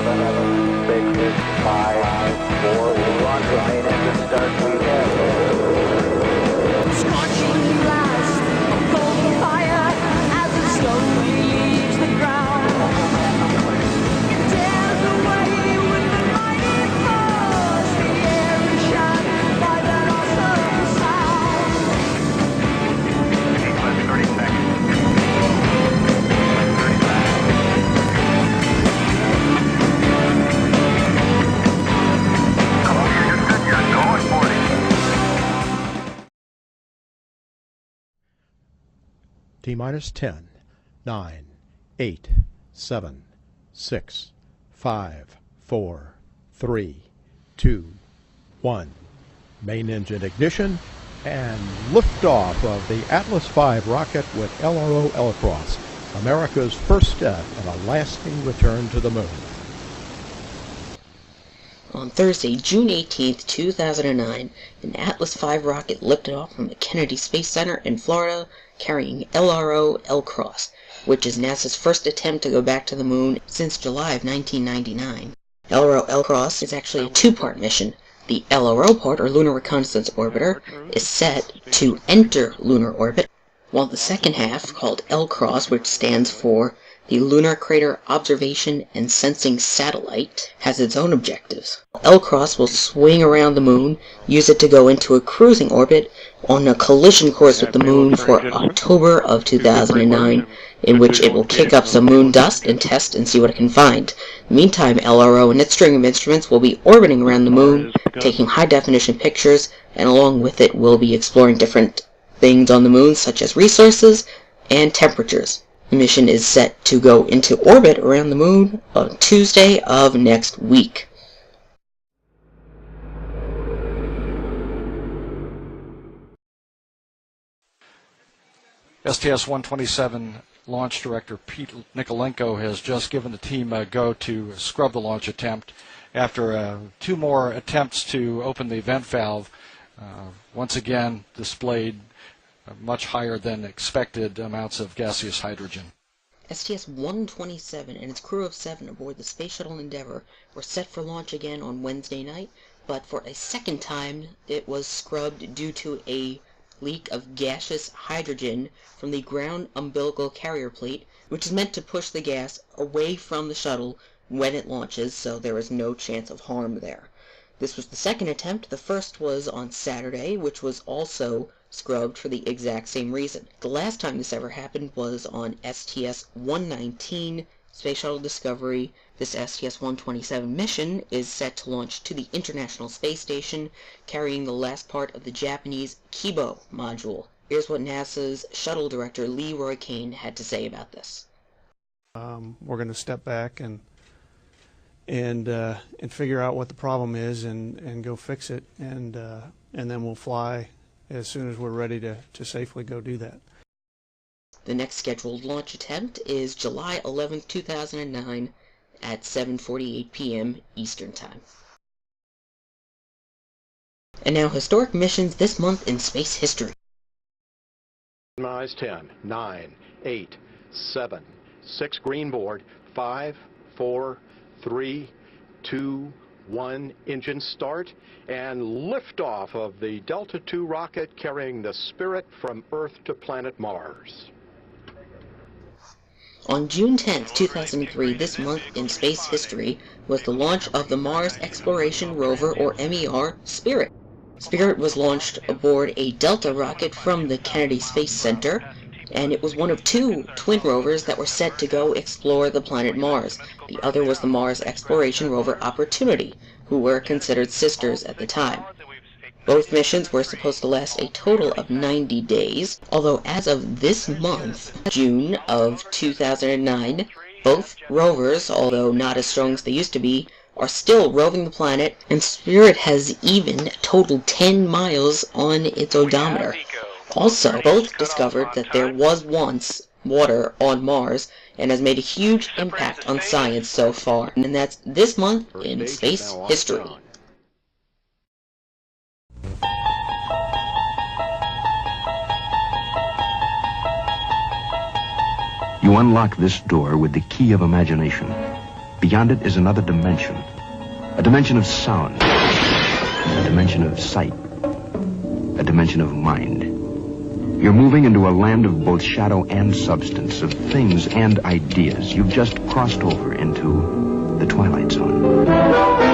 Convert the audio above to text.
6, 5, 4, launch the main engine start. We have Scorching blast of golden fire as it slowly leaves the ground. It tears away with the mighty force. The air is shattered by that awesome sound. 30 seconds. T-minus 10, 9, 8, 7, 6, 5, 4, 3, 2, 1. Main engine ignition and liftoff of the Atlas V rocket with LRO Alcross, America's first step in a lasting return to the moon. On Thursday, June 18, 2009, an Atlas V rocket lifted off from the Kennedy Space Center in Florida, carrying LRO Alcross, which is NASA's first attempt to go back to the moon since July of 1999. LRO Alcross is actually a two-part mission. The LRO part, or Lunar Reconnaissance Orbiter, is set to enter lunar orbit, while the second half, called LCROSS, which stands for the Lunar Crater Observation and Sensing Satellite, has its own objectives. LCROSS will swing around the moon, use it to go into a cruising orbit on a collision course with the moon for October of 2009, in which it will kick up some moon dust and test and see what it can find. Meantime, LRO and its string of instruments will be orbiting around the moon, taking high-definition pictures, and along with it will be exploring different things on the moon, such as resources and temperatures. The mission is set to go into orbit around the moon on Tuesday of next week. STS-127 launch director Pete Nikolenko has just given the team a go to scrub the launch attempt after two more attempts to open the vent valve. Once again displayed much higher than expected amounts of gaseous hydrogen. STS-127 and its crew of 7 aboard the Space Shuttle Endeavour were set for launch again on Wednesday night, but for a second time it was scrubbed due to a leak of gaseous hydrogen from the ground umbilical carrier plate, which is meant to push the gas away from the shuttle when it launches, so there is no chance of harm there. This was the second attempt. The first was on Saturday, which was also scrubbed for the exact same reason. The last time this ever happened was on STS-119, Space Shuttle Discovery. This STS-127 mission is set to launch to the International Space Station, carrying the last part of the Japanese Kibo module. Here's what NASA's shuttle director Leroy Cain had to say about this. We're going to step back and figure out what the problem is and go fix it, and then we'll fly as soon as we're ready to safely go do that. The next scheduled launch attempt is July 11, 2009 at 7:48 p.m. Eastern Time. And now historic missions this month in space history. Minus 10, 9, 8, 7, 6 green board, 5, 4, 3, 2, 1, engine start, and liftoff of the Delta II rocket carrying the Spirit from Earth to planet Mars. On June 10, 2003, this month in space history, was the launch of the Mars Exploration Rover, or MER, Spirit. Spirit was launched aboard a Delta rocket from the Kennedy Space Center, and it was one of 2 twin rovers that were set to go explore the planet Mars. The other was the Mars Exploration Rover Opportunity, who were considered sisters at the time. Both missions were supposed to last a total of 90 days, although as of this month, June of 2009, both rovers, although not as strong as they used to be, are still roving the planet, and Spirit has even totaled 10 miles on its odometer. Also, both discovered that there was once water on Mars, and has made a huge impact on science so far. And that's this month in space history. You unlock this door with the key of imagination. Beyond it is another dimension. A dimension of sound. A dimension of sight. A dimension of mind. You're moving into a land of both shadow and substance, of things and ideas. You've just crossed over into the Twilight Zone.